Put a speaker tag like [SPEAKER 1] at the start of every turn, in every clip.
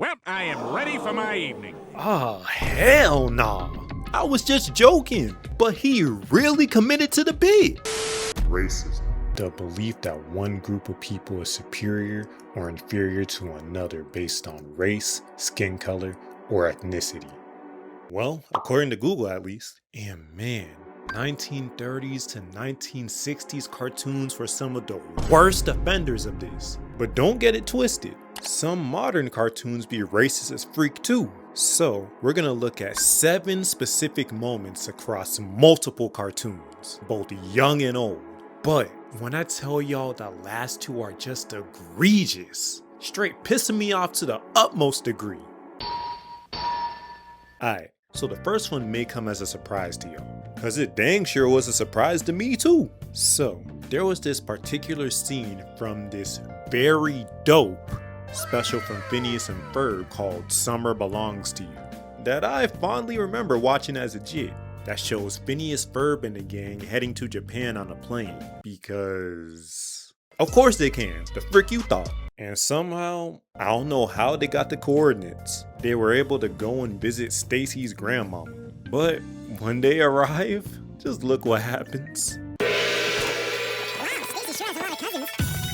[SPEAKER 1] Well, I am ready for my evening.
[SPEAKER 2] Oh, hell nah. I was just joking, but he really committed to the bit. Racism. The belief that one group of people is superior or inferior to another based on race, skin color, or ethnicity. Well, according to Google at least. And man, 1930s to 1960s cartoons were some of the worst offenders of this. But don't get it twisted. Some modern cartoons be racist as freak too. So we're gonna look at 7 specific moments across multiple cartoons, both young and old. But when I tell y'all the last 2 are just egregious, straight pissing me off to the utmost degree. Alright, so the first one may come as a surprise to y'all, cause it dang sure was a surprise to me too. So there was this particular scene from this very dope special from Phineas and Ferb called Summer Belongs to You that I fondly remember watching as a kid. That shows Phineas, Ferb, and the gang heading to Japan on a plane because of course they can, the frick you thought. And somehow, I don't know how they got the coordinates, they were able to go and visit Stacy's grandmama. But when they arrive, just look what happens.
[SPEAKER 3] Wow, Stacy sure has a lot of cousins.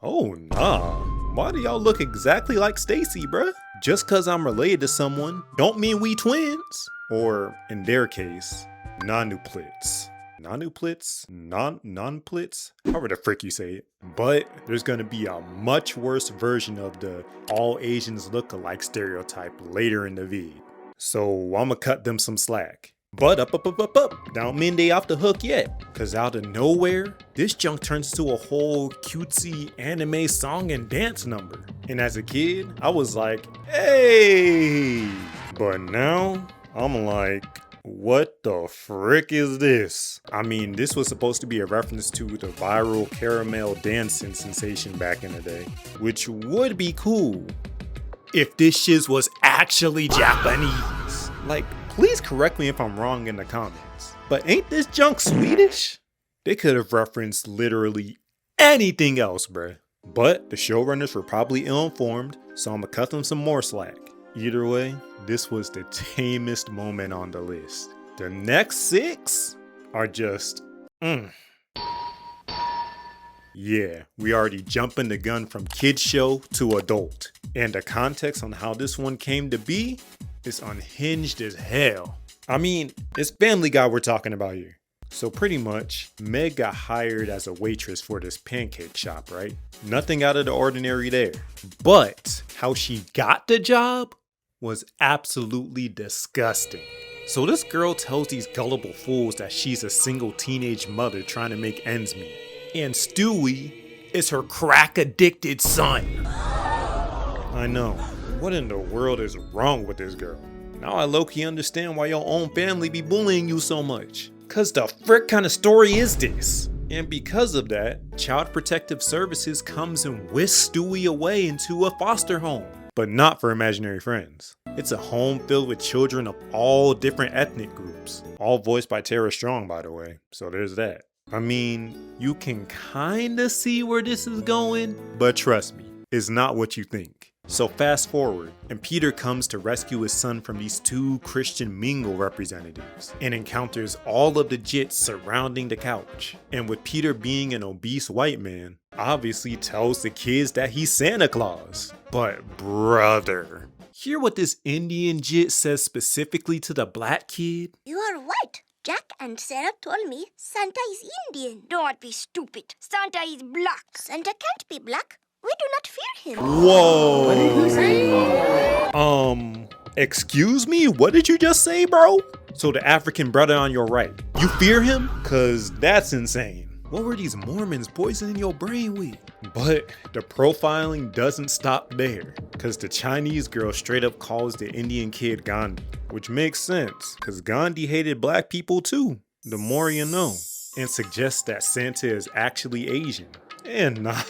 [SPEAKER 2] Oh nah. Why do y'all look exactly like Stacy, bruh? Just cause I'm related to someone, don't mean we twins. Or, in their case, nonuplets. Nonuplets? Non-plits? However the frick you say it. But there's gonna be a much worse version of the all Asians look alike stereotype later in the vid. So I'ma cut them some slack. But up, don't mean they off the hook yet. Cause out of nowhere, this junk turns into a whole cutesy anime song and dance number. And as a kid, I was like, hey! But now, I'm like, what the frick is this? I mean, this was supposed to be a reference to the viral caramel dancing sensation back in the day. Which would be cool if this shiz was actually Japanese. Like, please correct me if I'm wrong in the comments, but ain't this junk Swedish? They could have referenced literally anything else, bruh. But the showrunners were probably ill-informed, so I'ma cut them some more slack. Either way, this was the tamest moment on the list. The next 6 are just, Yeah, we already jumping the gun from kids show to adult. And the context on how this one came to be is unhinged as hell. I mean, it's Family Guy we're talking about here. So pretty much, Meg got hired as a waitress for this pancake shop, right? Nothing out of the ordinary there. But how she got the job was absolutely disgusting. So this girl tells these gullible fools that she's a single teenage mother trying to make ends meet. And Stewie is her crack-addicted son. I know. What in the world is wrong with this girl? Now I low-key understand why your own family be bullying you so much. Cause the frick kind of story is this? And because of that, Child Protective Services comes and whisks Stewie away into a foster home. But not for imaginary friends. It's a home filled with children of all different ethnic groups. All voiced by Tara Strong, by the way. So there's that. I mean, you can kinda see where this is going, but trust me, it's not what you think. So fast forward, and Peter comes to rescue his son from these 2 Christian Mingle representatives and encounters all of the jits surrounding the couch. And with Peter being an obese white man, obviously tells the kids that he's Santa Claus. But brother, hear what this Indian jit says specifically to the black kid?
[SPEAKER 3] You are white. Jack and Sarah told me Santa is Indian. Don't be stupid. Santa is black. Santa can't be black. We do not fear him.
[SPEAKER 2] Whoa. What did you say? Excuse me? What did you just say, bro? So the African brother on your right, you fear him? Cause that's insane. What were these Mormons poisoning your brain with? But the profiling doesn't stop there, cause the Chinese girl straight up calls the Indian kid Gandhi, which makes sense, cause Gandhi hated black people too, the more you know, and suggests that Santa is actually Asian. And nah,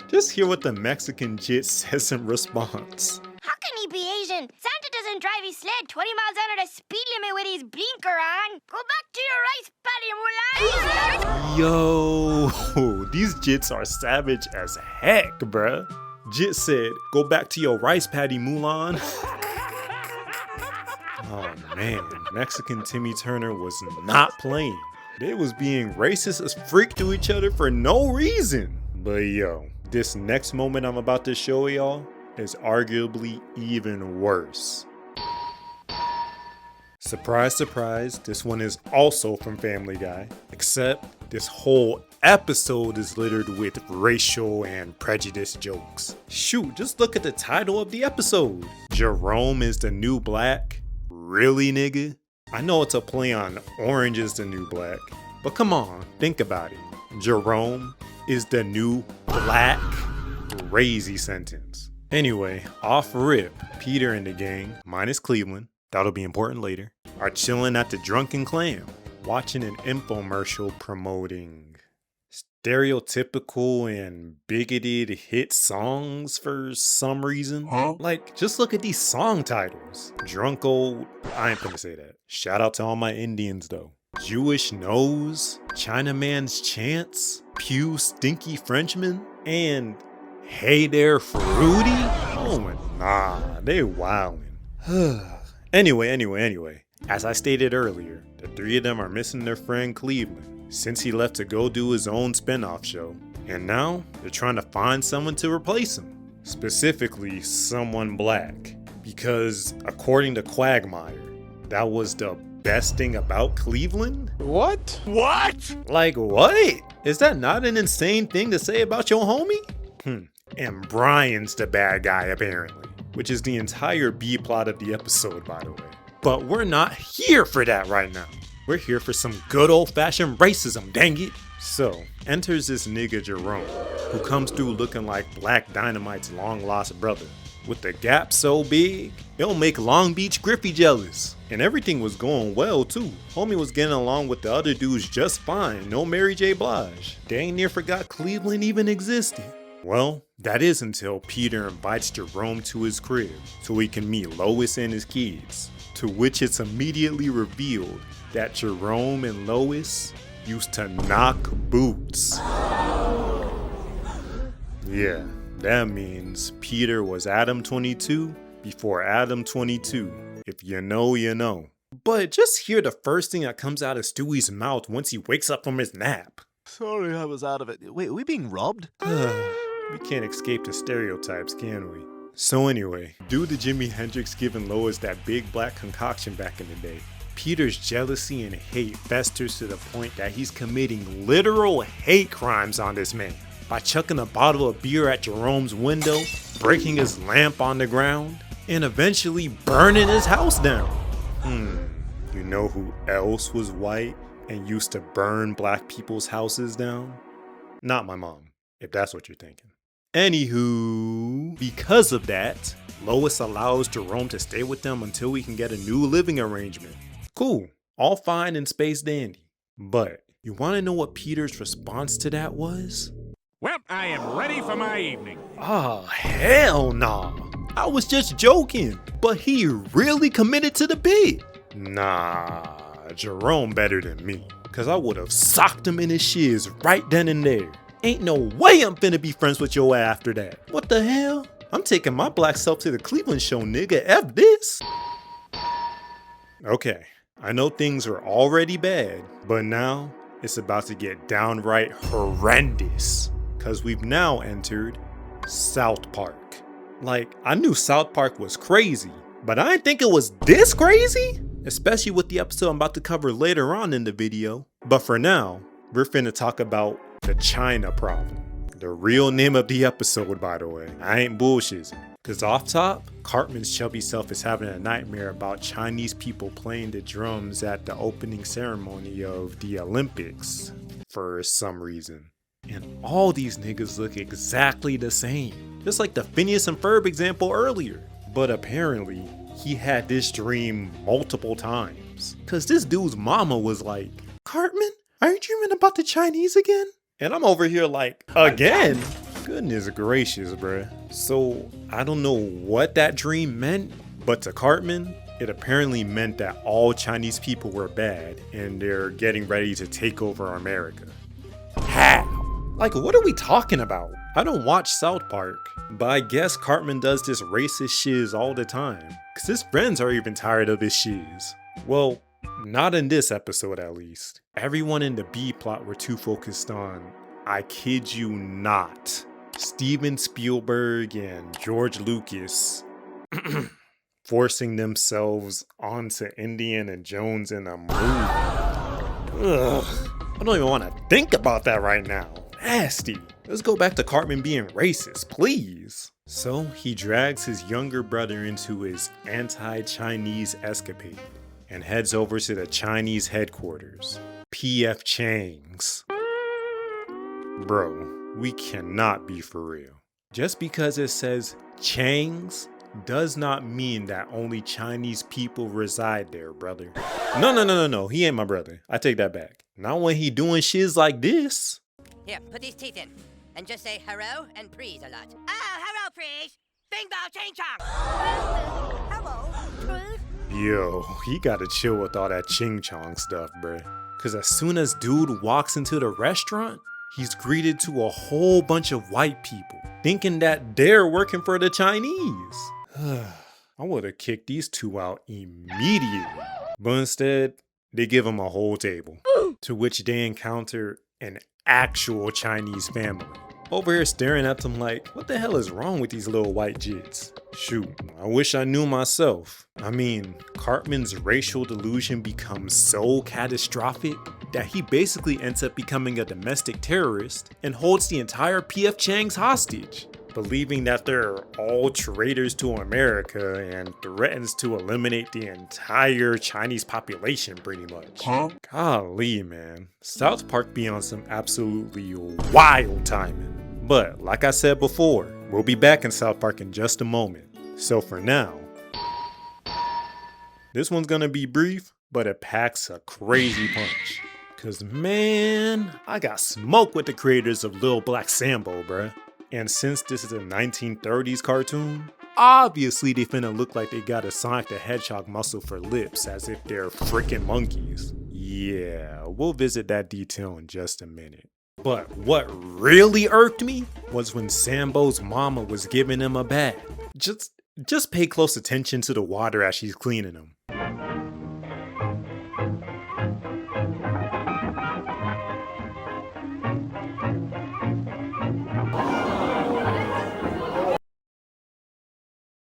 [SPEAKER 2] just hear what the Mexican jit says in response.
[SPEAKER 3] How can he be Asian? Santa doesn't drive his sled 20 miles under the speed limit with his blinker on. Go back to your rice paddy, mullah.
[SPEAKER 2] Yo, these jits are savage as heck, bruh. Jit said, go back to your rice paddy, Mulan. Oh man, Mexican Timmy Turner was not playing. They was being racist as freak to each other for no reason. But yo, this next moment I'm about to show y'all is arguably even worse. Surprise, surprise, this one is also from Family Guy, except this whole episode is littered with racial and prejudice jokes. Shoot, just look at the title of the episode. Jerome is the new black? Really, nigga? I know it's a play on Orange is the New Black, but come on, think about it. Jerome is the new black? Crazy sentence. Anyway, off rip, Peter and the gang, minus Cleveland, that'll be important later, are chilling at the Drunken Clam, watching an infomercial promoting stereotypical and bigoted hit songs for some reason. Like, just look at these song titles. Drunk Old, I ain't gonna say that. Shout out to all my Indians though. Jewish Nose, Chinaman's Chance, Pew Stinky Frenchman, and Hey There Fruity? Oh nah, they wildin'. Anyway, as I stated earlier, the three of them are missing their friend Cleveland since he left to go do his own spinoff show, and now they're trying to find someone to replace him, specifically someone black, because according to Quagmire, that was the best thing about Cleveland?
[SPEAKER 1] What?
[SPEAKER 2] Like what? Is that not an insane thing to say about your homie? And Brian's the bad guy apparently, which is the entire B plot of the episode by the way. But we're not here for that right now. We're here for some good old-fashioned racism, dang it. So, enters this nigga Jerome, who comes through looking like Black Dynamite's long-lost brother. With the gap so big, it'll make Long Beach Griffey jealous. And everything was going well too. Homie was getting along with the other dudes just fine, no Mary J. Blige. Dang near forgot Cleveland even existed. Well, that is until Peter invites Jerome to his crib so he can meet Lois and his kids. To which it's immediately revealed that Jerome and Lois used to knock boots. Yeah, that means Peter was Adam 22 before Adam 22. If you know, you know. But just hear the first thing that comes out of Stewie's mouth once he wakes up from his nap.
[SPEAKER 4] Sorry, I was out of it. Wait, are we being robbed?
[SPEAKER 2] We can't escape the stereotypes, can we? So anyway, due to Jimi Hendrix giving Lois that big black concoction back in the day, Peter's jealousy and hate festers to the point that he's committing literal hate crimes on this man by chucking a bottle of beer at Jerome's window, breaking his lamp on the ground, and eventually burning his house down. You know who else was white and used to burn black people's houses down? Not my mom, if that's what you're thinking. Anywho, because of that, Lois allows Jerome to stay with them until we can get a new living arrangement. Cool, all fine and space dandy. But you want to know what Peter's response to that was?
[SPEAKER 1] Well, I am ready for my evening.
[SPEAKER 2] Oh, hell nah. I was just joking, but he really committed to the bit. Nah, Jerome better than me, cause I would have socked him in his shiz right then and there. Ain't no way I'm finna be friends with your ass after that. What the hell? I'm taking my black self to the Cleveland show, nigga. F this. Okay, I know things are already bad, but now it's about to get downright horrendous. Cause we've now entered South Park. Like, I knew South Park was crazy, but I didn't think it was this crazy. Especially with the episode I'm about to cover later on in the video. But for now, we're finna talk about the China problem. The real name of the episode, by the way. I ain't bullshitting. Cause off top, Cartman's chubby self is having a nightmare about Chinese people playing the drums at the opening ceremony of the Olympics for some reason. And all these niggas look exactly the same. Just like the Phineas and Ferb example earlier. But apparently, he had this dream multiple times. Cause this dude's mama was like, Cartman, are you dreaming about the Chinese again? And I'm over here like, again? Goodness gracious, bruh. So, I don't know what that dream meant, but to Cartman, it apparently meant that all Chinese people were bad and they're getting ready to take over America. How? Like, what are we talking about? I don't watch South Park. But I guess Cartman does this racist shiz all the time, cause his friends are even tired of his shiz. Well, not in this episode at least. Everyone in the B plot were too focused on, I kid you not, Steven Spielberg and George Lucas forcing themselves onto Indiana Jones in a movie. Ugh, I don't even want to think about that right now. Nasty. Let's go back to Cartman being racist, please. So he drags his younger brother into his anti-Chinese escapade and heads over to the Chinese headquarters, P.F. Chang's. Bro, we cannot be for real. Just because it says Chang's does not mean that only Chinese people reside there, brother. No, he ain't my brother. I take that back. Not when he doing shiz like this.
[SPEAKER 5] Here, put these teeth in. And just say hello and please a lot. Oh, hello, please. Bing bong ching chong. Hello, please.
[SPEAKER 2] Yo, he gotta chill with all that ching chong stuff, bruh. Cause as soon as dude walks into the restaurant, he's greeted to a whole bunch of white people, thinking that they're working for the Chinese. I would've kicked these two out immediately. But instead, they give him a whole table, to which they encounter an actual Chinese family. Over here staring at them like, what the hell is wrong with these little white jits? Shoot, I wish I knew myself. I mean, Cartman's racial delusion becomes so catastrophic that he basically ends up becoming a domestic terrorist and holds the entire P.F. Chang's hostage, believing that they're all traitors to America and threatens to eliminate the entire Chinese population pretty much. Golly, man. South Park be on some absolutely wild timing. But like I said before, we'll be back in South Park in just a moment. So for now, this one's gonna be brief, but it packs a crazy punch. Cause man, I got smoke with the creators of Lil Black Sambo, bruh. And since this is a 1930s cartoon, obviously they finna look like they got a Sonic the Hedgehog muscle for lips as if they're freaking monkeys. Yeah, we'll visit that detail in just a minute. But what really irked me was when Sambo's mama was giving him a bath. Just pay close attention to the water as she's cleaning him.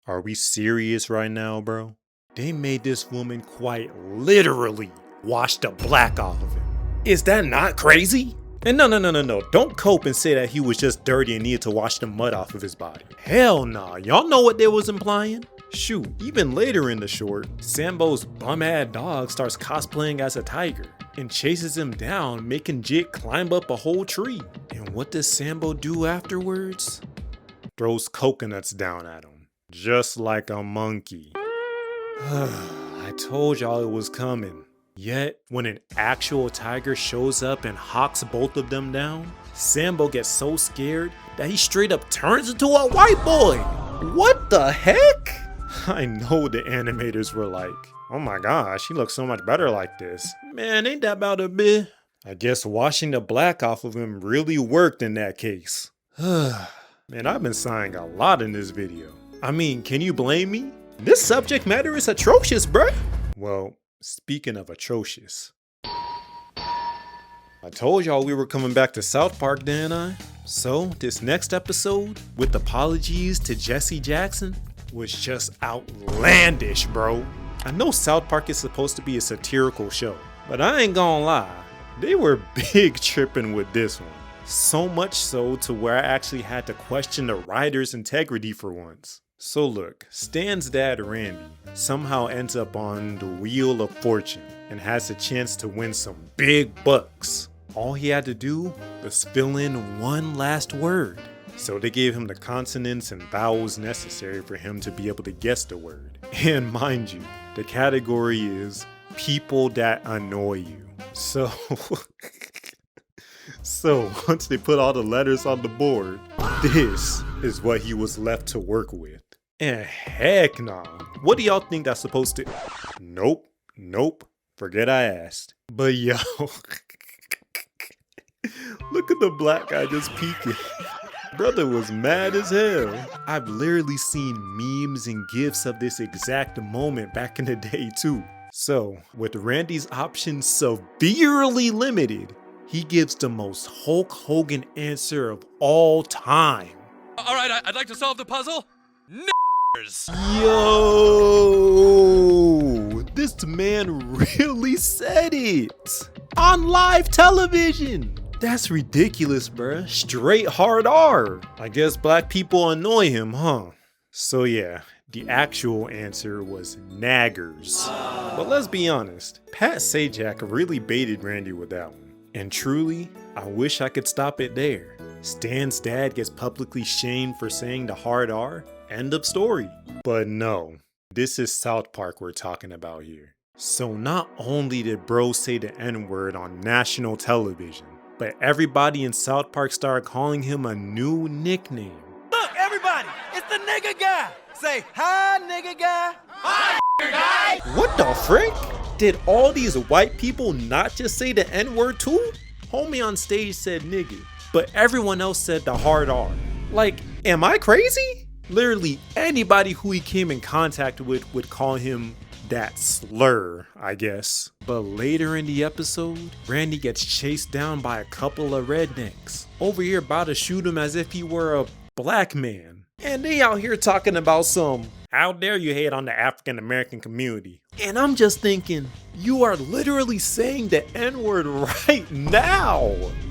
[SPEAKER 2] Are we serious right now, bro? They made this woman quite literally wash the black off of him. Is that not crazy? And no. Don't cope and say that he was just dirty and needed to wash the mud off of his body. Hell nah, y'all know what they was implying? Shoot, even later in the short, Sambo's bum-ass dog starts cosplaying as a tiger and chases him down, making Jit climb up a whole tree. And what does Sambo do afterwards? Throws coconuts down at him. Just like a monkey. I told y'all it was coming. Yet, when an actual tiger shows up and hawks both of them down, Sambo gets so scared that he straight up turns into a white boy. What the heck? I know the animators were like, oh my gosh, he looks so much better like this. Man, ain't that about a bit? I guess washing the black off of him really worked in that case. Man, I've been sighing a lot in this video. I mean, can you blame me? This subject matter is atrocious, bruh. Well, speaking of atrocious, I told y'all we were coming back to South Park, didn't I? So, this next episode, with apologies to Jesse Jackson, was just outlandish, bro. I know South Park is supposed to be a satirical show, but I ain't gonna lie, they were big tripping with this one. So much so to where I actually had to question the writer's integrity for once. So look, Stan's dad Randy somehow ends up on the Wheel of Fortune and has a chance to win some big bucks. All he had to do was fill in one last word. So they gave him the consonants and vowels necessary for him to be able to guess the word. And mind you, the category is people that annoy you. So once they put all the letters on the board, this is what he was left to work with. And heck nah. What do y'all think that's supposed to? Nope. Forget I asked. But yo, look at the black guy just peeking. Brother was mad as hell. I've literally seen memes and gifs of this exact moment back in the day too. So, with Randy's options severely limited, he gives the most Hulk Hogan answer of all time.
[SPEAKER 6] All right, I'd like to solve the puzzle. NAGGERS.
[SPEAKER 2] Yo, this man really said it on live television. That's ridiculous, bruh. Straight hard R. I guess black people annoy him, huh? So yeah, the actual answer was naggers. But let's be honest, Pat Sajak really baited Randy with that one. And truly, I wish I could stop it there. Stan's dad gets publicly shamed for saying the hard R. End of story. But no, this is South Park we're talking about here. So not only did bro say the N-word on national television, but everybody in South Park started calling him a new nickname.
[SPEAKER 7] Look, everybody, it's the nigga guy. Say, hi, nigga guy. Hi, nigga guy.
[SPEAKER 2] What the frick? Did all these white people not just say the N-word too? Homie on stage said nigga, but everyone else said the hard R. Like, am I crazy? Literally anybody who he came in contact with would call him that slur, I guess. But later in the episode, Randy gets chased down by a couple of rednecks, over here about to shoot him as if he were a black man. And they out here talking about some, how dare you hate on the African American community. And I'm just thinking, you are literally saying the N-word right now.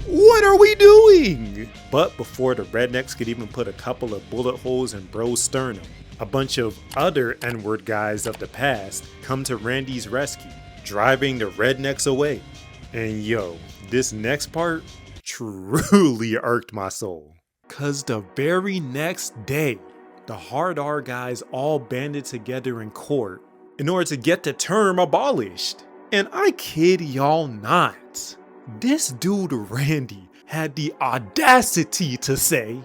[SPEAKER 2] What are we doing? But before the rednecks could even put a couple of bullet holes in bro's sternum, a bunch of other N-word guys of the past come to Randy's rescue, driving the rednecks away. And yo, this next part truly irked my soul. Cause the very next day, the hard R guys all banded together in court in order to get the term abolished. And I kid y'all not, this dude Randy had the audacity to say,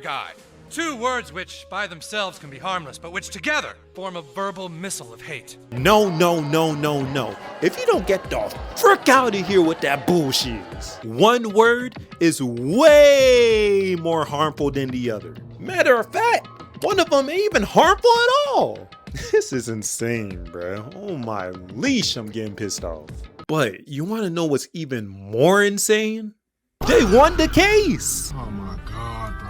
[SPEAKER 6] Guy. Two words which by themselves can be harmless, but which together form a verbal missile of hate.
[SPEAKER 2] no. If you don't get the frick out of here with that bullshit. One word is way more harmful than the other. Matter of fact, one of them ain't even harmful at all. This is insane, bro. Oh my leash, I'm getting pissed off. But you want to know what's even more insane? They won the case.
[SPEAKER 8] Oh my god, bro.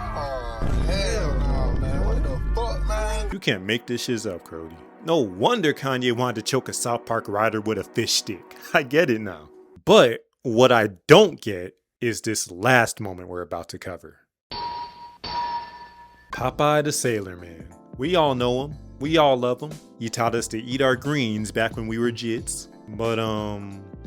[SPEAKER 8] Oh, hell no, man. What the fuck, man?
[SPEAKER 2] You can't make this shit up, Cody. No wonder Kanye wanted to choke a South Park writer with a fish stick. I get it now. But what I don't get is this last moment we're about to cover. Popeye the Sailor Man. We all know him. We all love him. He taught us to eat our greens back when we were jits. But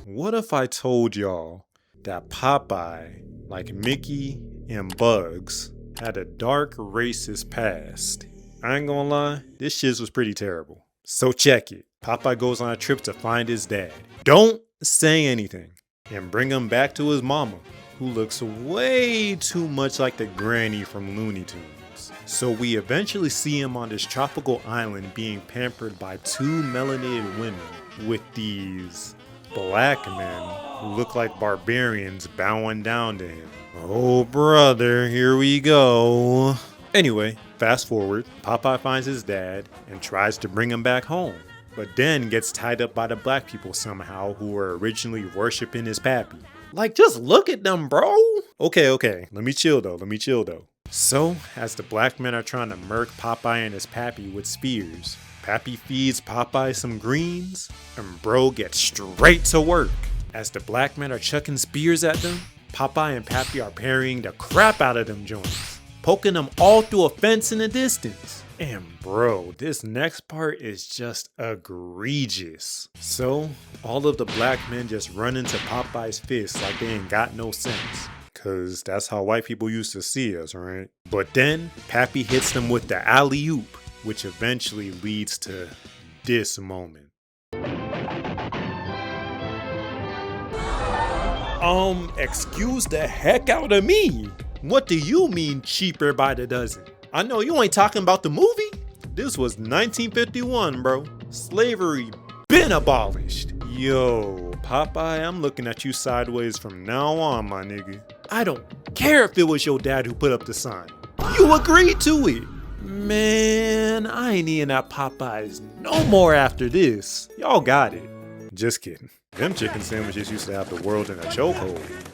[SPEAKER 2] what if I told y'all that Popeye, like Mickey and Bugs, had a dark racist past? I ain't gonna lie, this shit was pretty terrible. So check it. Popeye goes on a trip to find his dad. Don't say anything. And bring him back to his mama, who looks way too much like the granny from Looney Tunes. So we eventually see him on this tropical island being pampered by two melanated women with these black men who look like barbarians bowing down to him. Oh brother, here we go. Anyway, fast forward, Popeye finds his dad and tries to bring him back home, but then gets tied up by the black people somehow who were originally worshiping his pappy. Like, just look at them, bro. Okay, let me chill though. So, as the black men are trying to murk Popeye and his pappy with spears, Pappy feeds Popeye some greens, and bro gets straight to work. As the black men are chucking spears at them, Popeye and Pappy are parrying the crap out of them joints, poking them all through a fence in the distance. And bro, this next part is just egregious. So, all of the black men just run into Popeye's fists like they ain't got no sense. Cause that's how white people used to see us, right? But then, Pappy hits them with the alley-oop, which eventually leads to this moment. Excuse the heck out of me. What do you mean cheaper by the dozen? I know you ain't talking about the movie. This was 1951, bro. Slavery been abolished. Yo, Popeye, I'm looking at you sideways from now on, my nigga. I don't care if it was your dad who put up the sign. You agreed to it. Man, I ain't eating at Popeyes no more after this. Y'all got it. Just kidding. Them chicken sandwiches used to have the world in a chokehold.